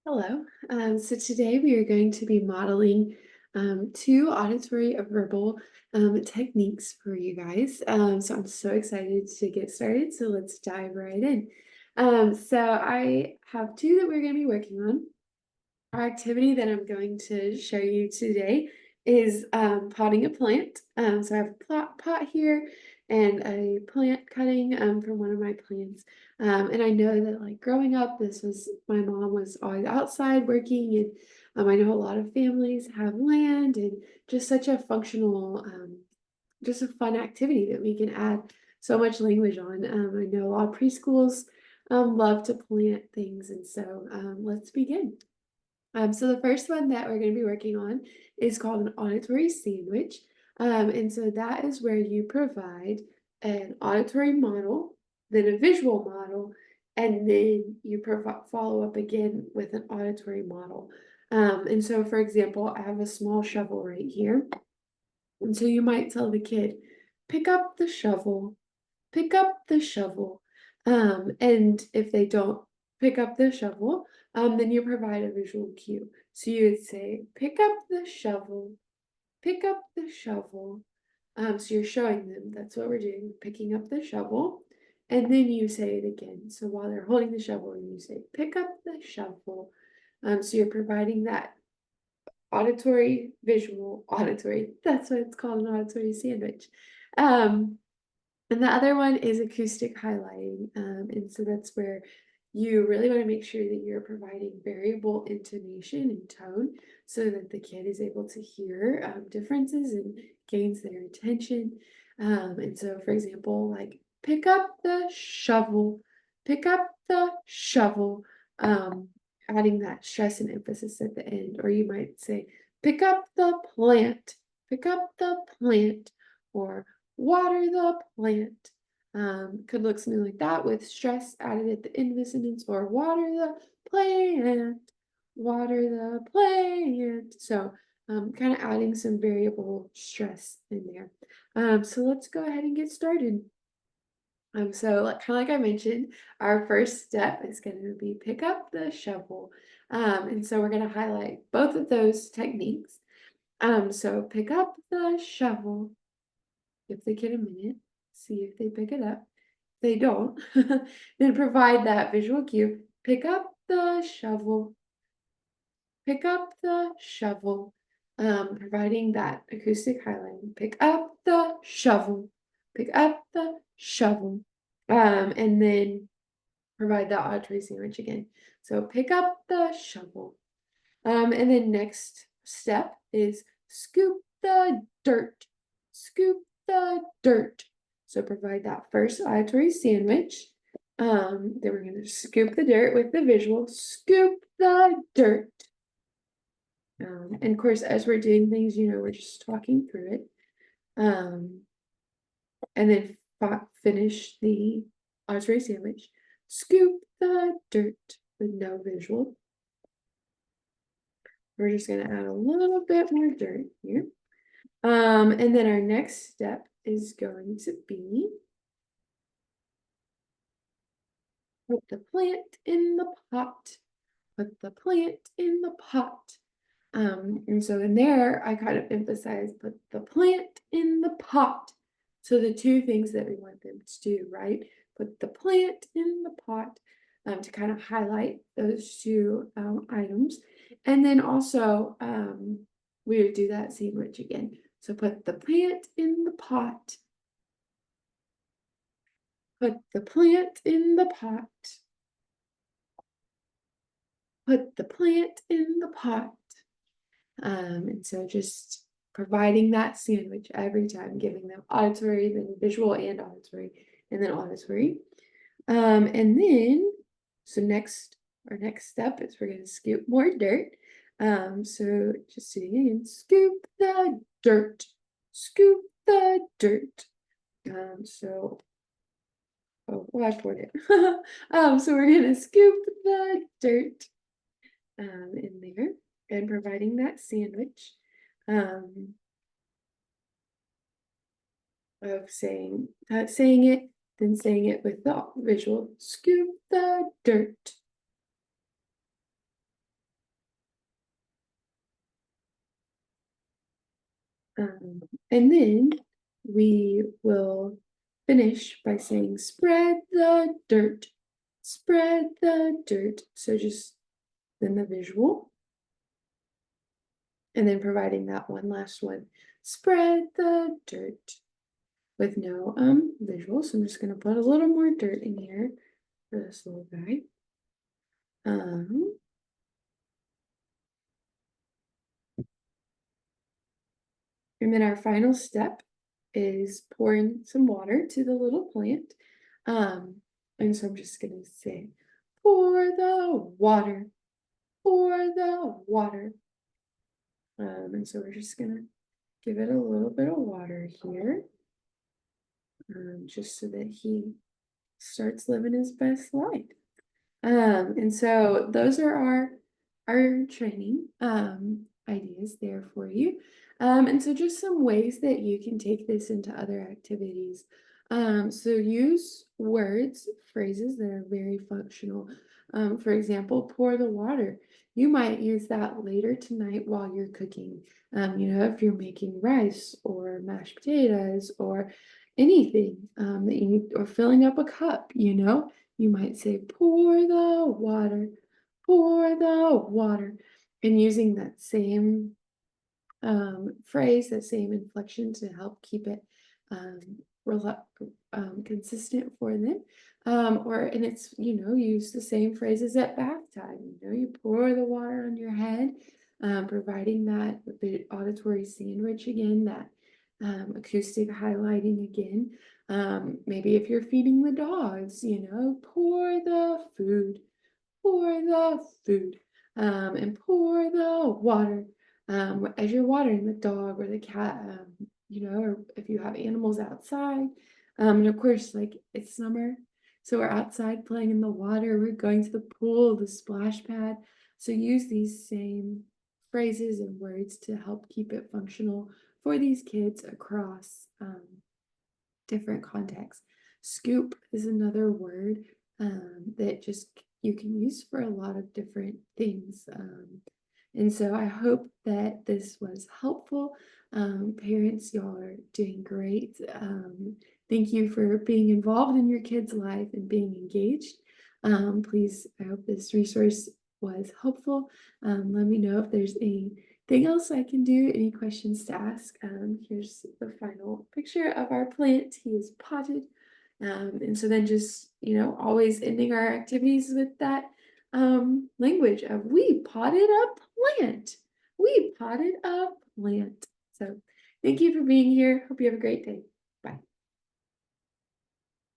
Hello. So today we are going to be modeling two auditory verbal techniques for you guys. So I'm so excited to get started. So let's dive right in. So I have two that we're going to be working on. Our activity that I'm going to show you today is potting a plant. So I have a pot here and a plant cutting from one of my plants. And I know that like growing up, my mom was always outside working, and I know a lot of families have land and just such a functional, just a fun activity that we can add so much language on. I know a lot of preschools love to plant things, and so let's begin. So the first one that we're going to be working on is called an auditory sandwich. And so that is where you provide an auditory model, then a visual model, and then you follow up again with an auditory model. And so, for example, I have a small shovel right here. And so you might tell the kid, pick up the shovel, pick up the shovel. And if they don't pick up the shovel, then you provide a visual cue. So you would say, pick up the shovel, pick up the shovel. So you're showing them that's what we're doing, picking up the shovel. And then you say it again. So while they're holding the shovel, you say, pick up the shovel. So you're providing that auditory, visual, auditory. That's what it's called, an auditory sandwich. Um, and the other one is acoustic highlighting. And so that's where you really want to make sure that you're providing variable intonation and tone so that the kid is able to hear differences and gains their attention. And so, for example, like pick up the shovel, pick up the shovel, adding that stress and emphasis at the end. Or you might say, pick up the plant, pick up the plant, or water the plant. Could look something like that with stress added at the end of the sentence, or water the plant, water the plant. So kind of adding some variable stress in there. So let's go ahead and get started. So like kind of like I mentioned, our first step is going to be pick up the shovel. And so we're going to highlight both of those techniques. So pick up the shovel. Give the kid a minute, see if they pick it up. If they don't, then provide that visual cue. Pick up the shovel. Pick up the shovel. Providing that acoustic highlighting. Pick up the shovel. Pick up the shovel. And then provide that auditory sandwich again. So pick up the shovel. And then next step is scoop the dirt. Scoop the dirt. So provide that first auditory sandwich. Then we're going to scoop the dirt with the visual. Scoop the dirt. And of course, as we're doing things, we're just talking through it. And then finish the auditory sandwich. Scoop the dirt with no visual. We're just going to add a little bit more dirt here. And then our next step is going to be put the plant in the pot. Put the plant in the pot. And so in there, I kind of emphasize put the plant in the pot. So the two things that we want them to do, right? Put the plant in the pot to kind of highlight those two items. And then also, we would do that sandwich again. So put the plant in the pot. Put the plant in the pot. Put the plant in the pot. And so just providing that sandwich every time, giving them auditory, then visual and auditory, and then auditory. And then, so our next step is we're going to scoop more dirt. So just doing it again, scoop the dirt, scoop the dirt. So, oh, well, I poured it. So we're going to scoop the dirt in there and providing that sandwich of saying it, then saying it with the visual. Scoop the dirt. And then we will finish by saying, spread the dirt, spread the dirt. So just then the visual, and then providing that one last one, spread the dirt with no visual. So I'm just going to put a little more dirt in here for this little guy. Um, and then our final step is pouring some water to the little plant. Um, and so I'm just going to say, pour the water, pour the water. And so we're just going to give it a little bit of water here, just so that he starts living his best life. And so those are our training ideas there for you. And so just some ways that you can take this into other activities. So use words, phrases that are very functional. For example, pour the water. You might use that later tonight while you're cooking. If you're making rice or mashed potatoes or anything that you need, or filling up a cup, you might say, pour the water, pour the water, and using that same phrase, that same inflection to help keep it um, consistent for them. And it's, use the same phrases at bath time. You pour the water on your head, providing that the auditory sandwich again, that acoustic highlighting again. Maybe if you're feeding the dogs, pour the food, pour the food, and pour the water. As you're watering the dog or the cat, or if you have animals outside. And of course, like it's summer, so we're outside playing in the water, we're going to the pool, the splash pad. So use these same phrases and words to help keep it functional for these kids across different contexts. Scoop is another word that just you can use for a lot of different things. And so I hope that this was helpful. Parents, y'all are doing great. Thank you for being involved in your kid's life and being engaged. Please, I hope this resource was helpful. Let me know if there's anything else I can do, any questions to ask. Here's the final picture of our plant. He is potted. And so then just, always ending our activities with that language of we potted a plant. We potted a plant. So thank you for being here. Hope you have a great day. Bye.